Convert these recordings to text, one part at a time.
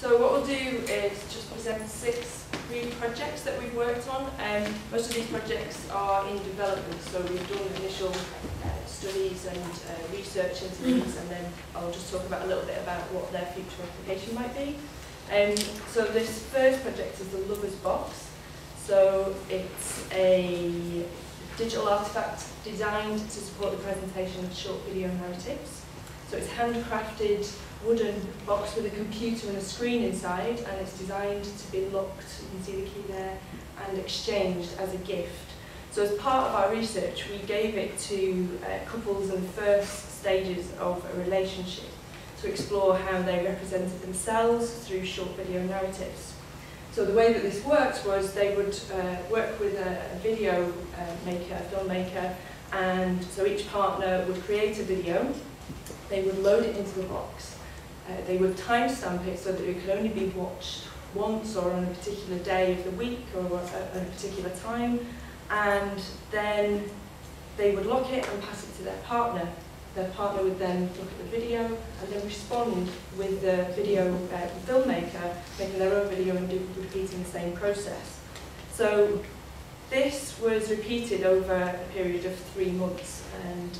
So what we'll do is just present 6 brief projects that we've worked on. Most of these projects are in development, so we've done initial studies and research into these, and then I'll just talk about a little bit about what their future application might be. So this first project is the Lover's Box. So it's a digital artifact designed to support the presentation of short video narratives. So it's handcrafted wooden box with a computer and a screen inside, and it's designed to be locked, you can see the key there, and exchanged as a gift. So as part of our research, we gave it to couples in the first stages of a relationship to explore how they represented themselves through short video narratives. So the way that this worked was they would work with a video maker, a filmmaker, and so each partner would create a video, they would load it into the box, they would timestamp it so that it could only be watched once or on a particular day of the week or at a particular time, and then they would lock it and pass it to their partner. Their partner would then look at the video and then respond with the video filmmaker making their own video and repeating the same process. So this was repeated over a period of 3 months, and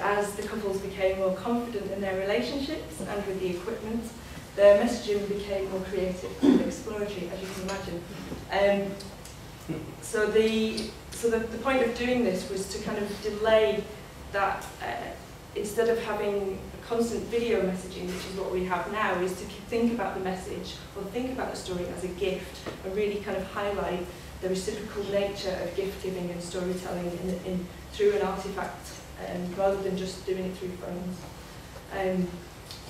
as the couples became more confident in their relationships and with the equipment, their messaging became more creative and exploratory, as you can imagine. So the point of doing this was to kind of delay that, instead of having a constant video messaging, which is what we have now, is to think about the message or think about the story as a gift and really kind of highlight the reciprocal nature of gift giving and storytelling through an artifact, rather than just doing it through phones.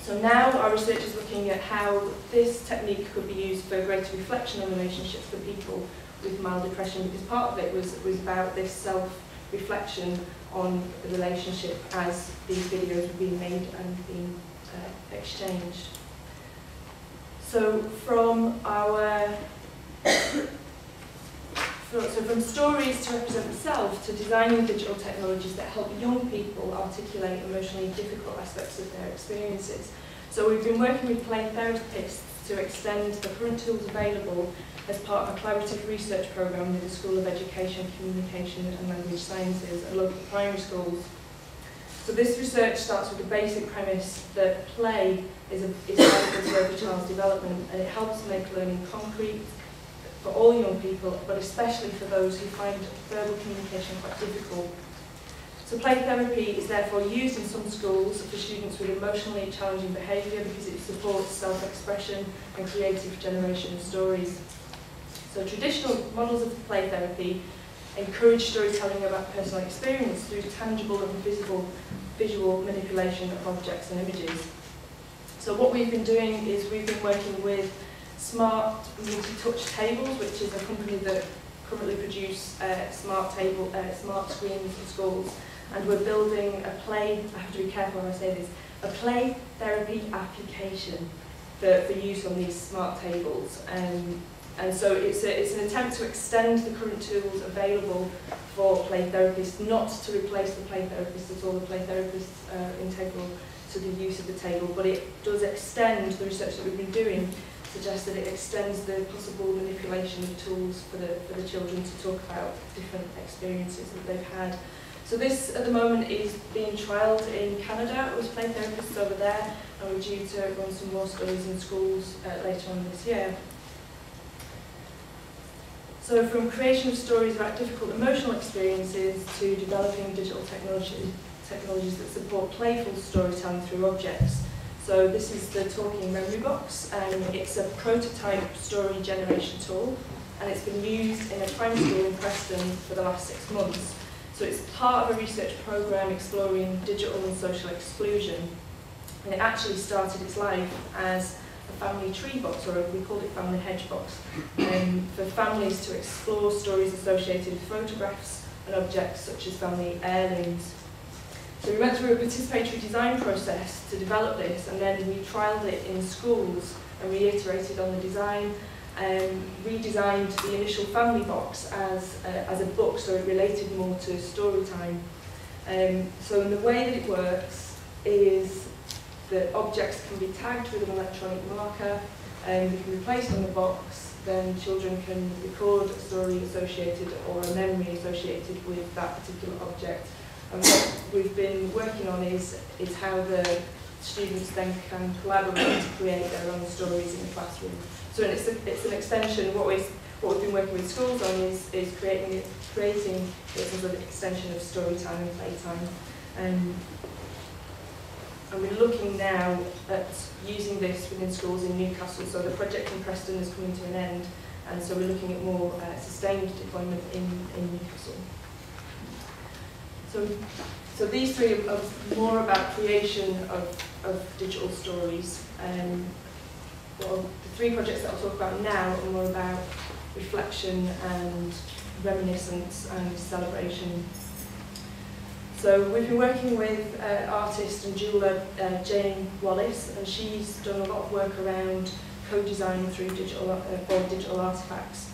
So now our research is looking at how this technique could be used for greater reflection on relationships for people with mild depression, because part of it was about this self-reflection on the relationship as these videos were being made and being exchanged. So from from stories to represent the self to designing digital technologies that help young people articulate emotionally difficult aspects of their experiences. So we've been working with play therapists to extend the current tools available as part of a collaborative research programme with the School of Education, Communication and Language Sciences at local primary schools. So this research starts with the basic premise that play is vital to every child's development, and it helps make learning concrete for all young people, but especially for those who find verbal communication quite difficult. So play therapy is therefore used in some schools for students with emotionally challenging behaviour because it supports self-expression and creative generation of stories. So traditional models of play therapy encourage storytelling about personal experience through tangible and visual manipulation of objects and images. So what we've been doing is we've been working with Smart Multi-Touch Tables, which is a company that currently produce smart screens in schools, and we're building a play, I have to be careful when I say this, a play therapy application for use on these smart tables. And so it's an attempt to extend the current tools available for play therapists, not to replace the play therapists at all. The play therapists are integral to the use of the table, but it does extend the research that we've been doing, suggests that it extends the possible manipulation of tools for the children to talk about different experiences that they've had. So this at the moment is being trialled in Canada with play therapists over there, and we're due to run some more studies in schools later on this year. So from creation of stories about difficult emotional experiences to developing digital technologies that support playful storytelling through objects. So this is the Talking Memory Box, and it's a prototype story generation tool, and it's been used in a primary school in Preston for the last 6 months. So it's part of a research programme exploring digital and social exclusion, and it actually started its life as a family tree box, or we called it family hedge box, for families to explore stories associated with photographs and objects such as family heirlooms. So we went through a participatory design process to develop this, and then we trialled it in schools and reiterated on the design, and redesigned the initial family box as a book, so it related more to story time. So the way that it works is the objects can be tagged with an electronic marker, and they can be placed on the box. Then children can record a story associated or a memory associated with that particular object. And what we've been working on is how the students then can collaborate to create their own stories in the classroom. So it's an extension. What we've been working with schools on is creating it as an extension of story time and playtime. And we're looking now at using this within schools in Newcastle. So the project in Preston is coming to an end, and so we're looking at more sustained deployment in Newcastle. So these three are more about creation of digital stories. Well, the three projects that I'll talk about now are more about reflection and reminiscence and celebration. So we've been working with artist and jeweller Jane Wallace, and she's done a lot of work around co-design through digital artefacts.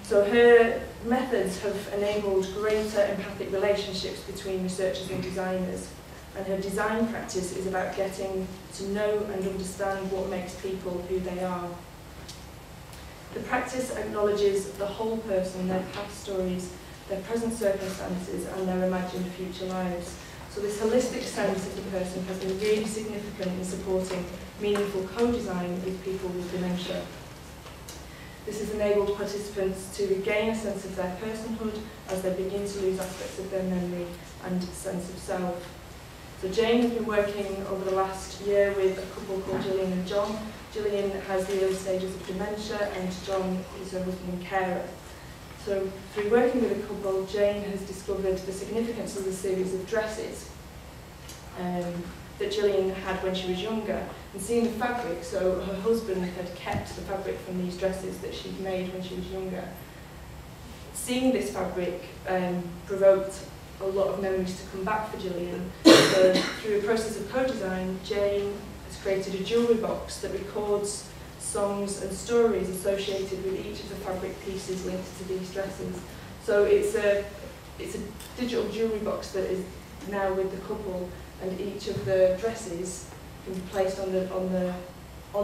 So her methods have enabled greater empathic relationships between researchers and designers, and her design practice is about getting to know and understand what makes people who they are. The practice acknowledges the whole person, their past stories, their present circumstances and their imagined future lives. So this holistic sense of the person has been really significant in supporting meaningful co-design with people with dementia. This has enabled participants to regain a sense of their personhood as they begin to lose aspects of their memory and sense of self. So Jane has been working over the last year with a couple called Gillian and John. Gillian has the early stages of dementia and John is her husband and carer. So through working with a couple, Jane has discovered the significance of the series of dresses that Gillian had when she was younger, and seeing the fabric. So her husband had kept the fabric from these dresses that she'd made when she was younger. Seeing this fabric provoked a lot of memories to come back for Gillian. So through a process of co-design, Jane has created a jewellery box that records songs and stories associated with each of the fabric pieces linked to these dresses. So it's a digital jewellery box that is now with the couple, and each of the dresses can be placed on the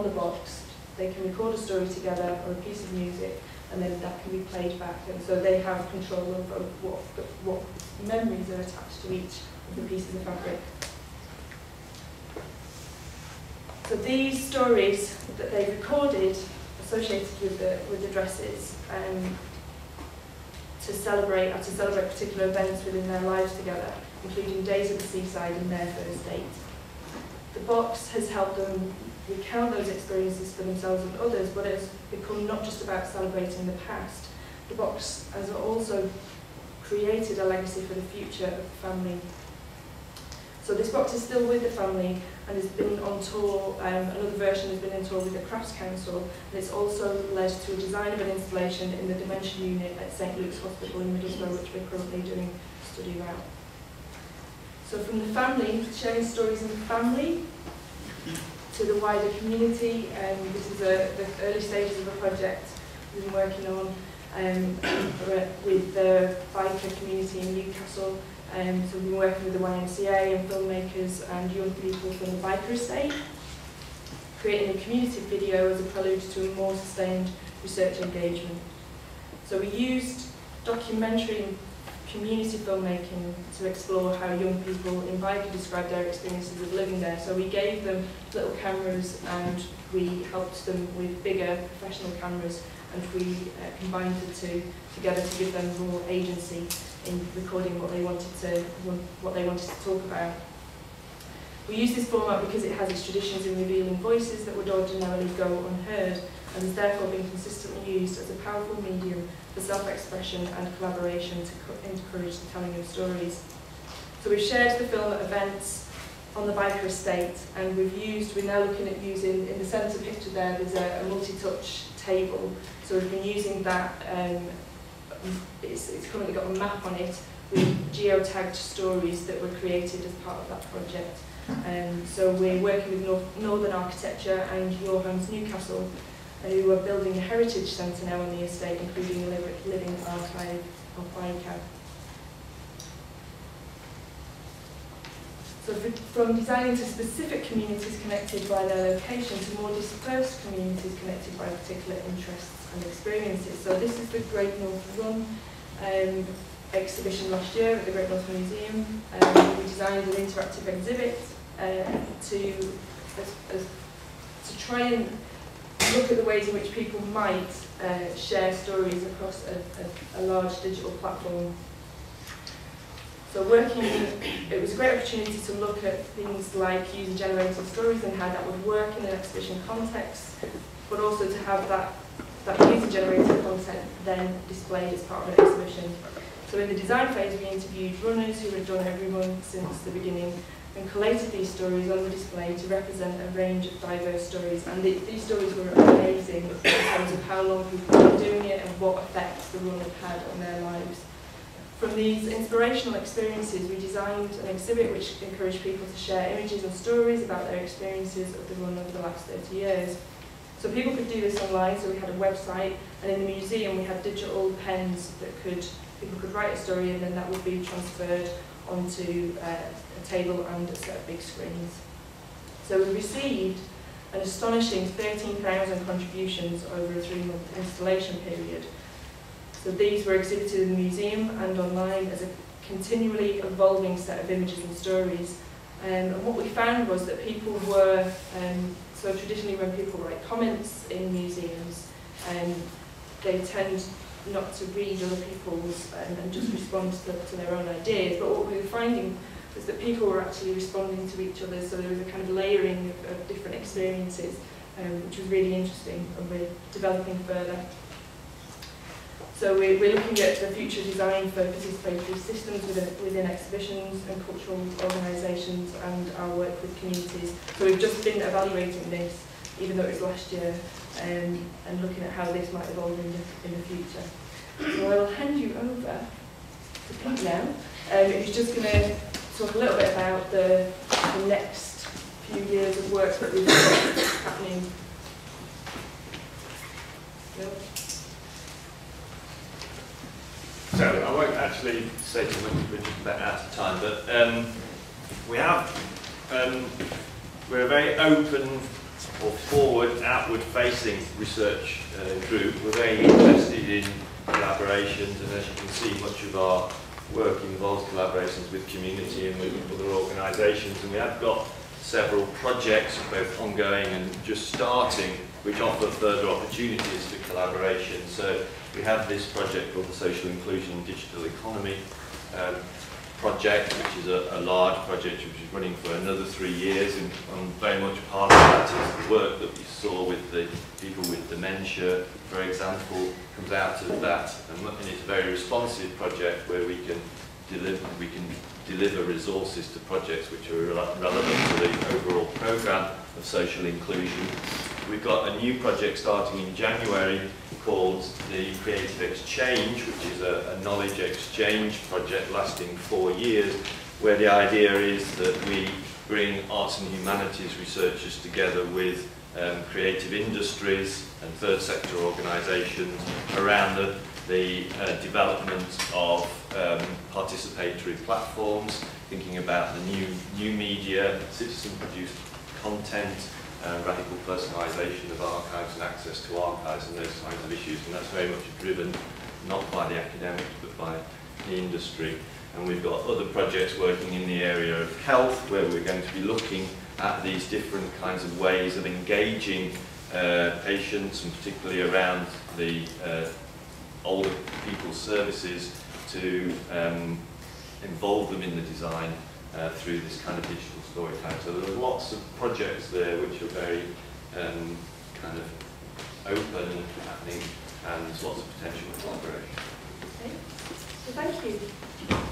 box. They can record a story together or a piece of music, and then that can be played back. And so they have control of what memories are attached to each of the pieces of fabric. So these stories that they recorded associated with the dresses to celebrate particular events within their lives together, including days at the seaside and their first date. The box has helped them recount those experiences for themselves and others, but it's become not just about celebrating the past. The box has also created a legacy for the future of the family. So this box is still with the family and has been on tour. Another version has been on tour with the Crafts Council, and it's also led to a design of an installation in the dementia unit at St Luke's Hospital in Middlesbrough, which we're currently doing a study around. So from the family, sharing stories in the family, to the wider community. This is the early stages of a project we've been working on with the biker community in Newcastle. So we've been working with the YMCA and filmmakers and young people from the biker estate, creating a community video as a prelude to a more sustained research engagement. So we used documentary and community filmmaking to explore how young people in Biker described their experiences of living there. So we gave them little cameras and we helped them with bigger professional cameras, and we combined the two together to give them more agency in recording what they wanted to talk about. We use this format because it has its traditions in revealing voices that would ordinarily go unheard, and has therefore been consistently used as a powerful medium for self-expression and collaboration to encourage the telling of stories. So we've shared the film at events on the biker estate, and we're now looking at using, in the centre picture there's a multi-touch table. So we've been using that, it's currently got a map on it with geotagged stories that were created as part of that project. So we're working with Northern Architecture and Your Homes Newcastle, who are building a heritage centre now on the estate, including a living archive of biker. So from designing to specific communities connected by their location to more dispersed communities connected by particular interests and experiences. So this is the Great North Run exhibition last year at the Great North Museum. We designed an interactive exhibit to try and look at the ways in which people might share stories across a large digital platform. So it was a great opportunity to look at things like user-generated stories and how that would work in an exhibition context, but also to have that user-generated content then displayed as part of an exhibition. So in the design phase, we interviewed runners who had done every run since the beginning and collated these stories on the display to represent a range of diverse stories. And these stories were amazing in terms of how long people were doing it and what effects the run had on their lives. From these inspirational experiences, we designed an exhibit which encouraged people to share images and stories about their experiences of the run over the last 30 years. So people could do this online, so we had a website, and in the museum we had digital pens that people could write a story and then that would be transferred onto a table and a set of big screens. So we received an astonishing 13,000 contributions over a 3-month installation period. So these were exhibited in the museum and online as a continually evolving set of images and stories. And what we found was that people were, so traditionally when people write comments in museums, they tend not to read other people's and just respond to their own ideas. But what we were finding was that people were actually responding to each other, so there was a kind of layering of different experiences, which was really interesting, and we're developing further. So we're looking at the future design for participatory systems within exhibitions and cultural organisations and our work with communities. So we've just been evaluating this, even though it was last year, and looking at how this might evolve in the future. So I will hand you over to Pete now, who's just going to talk a little bit about the next few years of work that we've got happening. So I won't actually say too much, we're just about out of time, but we're a very open or forward, outward-facing research group. We're very interested in collaborations, and as you can see, much of our work involves collaborations with community and with other organisations, and we have got several projects, both ongoing and just starting, which offer further opportunities for collaboration. So we have this project called the Social Inclusion and Digital Economy project, which is a large project which is running for another 3 years, and very much part of that is the work that we saw with the people with dementia, for example, comes out of that, and it's a very responsive project where we can deliver resources to projects which are relevant to the overall programme of social inclusion. We've got a new project starting in January called the Creative Exchange, which is a knowledge exchange project lasting 4 years, where the idea is that we bring arts and humanities researchers together with creative industries and third sector organisations around the development of participatory platforms, thinking about the new media, citizen-produced content, radical personalisation of archives and access to archives and those kinds of issues, and that's very much driven not by the academics but by the industry. And we've got other projects working in the area of health, where we're going to be looking at these different kinds of ways of engaging patients, and particularly around the older people's services, to involve them in the design through this kind of digital storytelling. So there are lots of projects there which are very kind of open and happening, and there's lots of potential for collaboration. Okay. So thank you.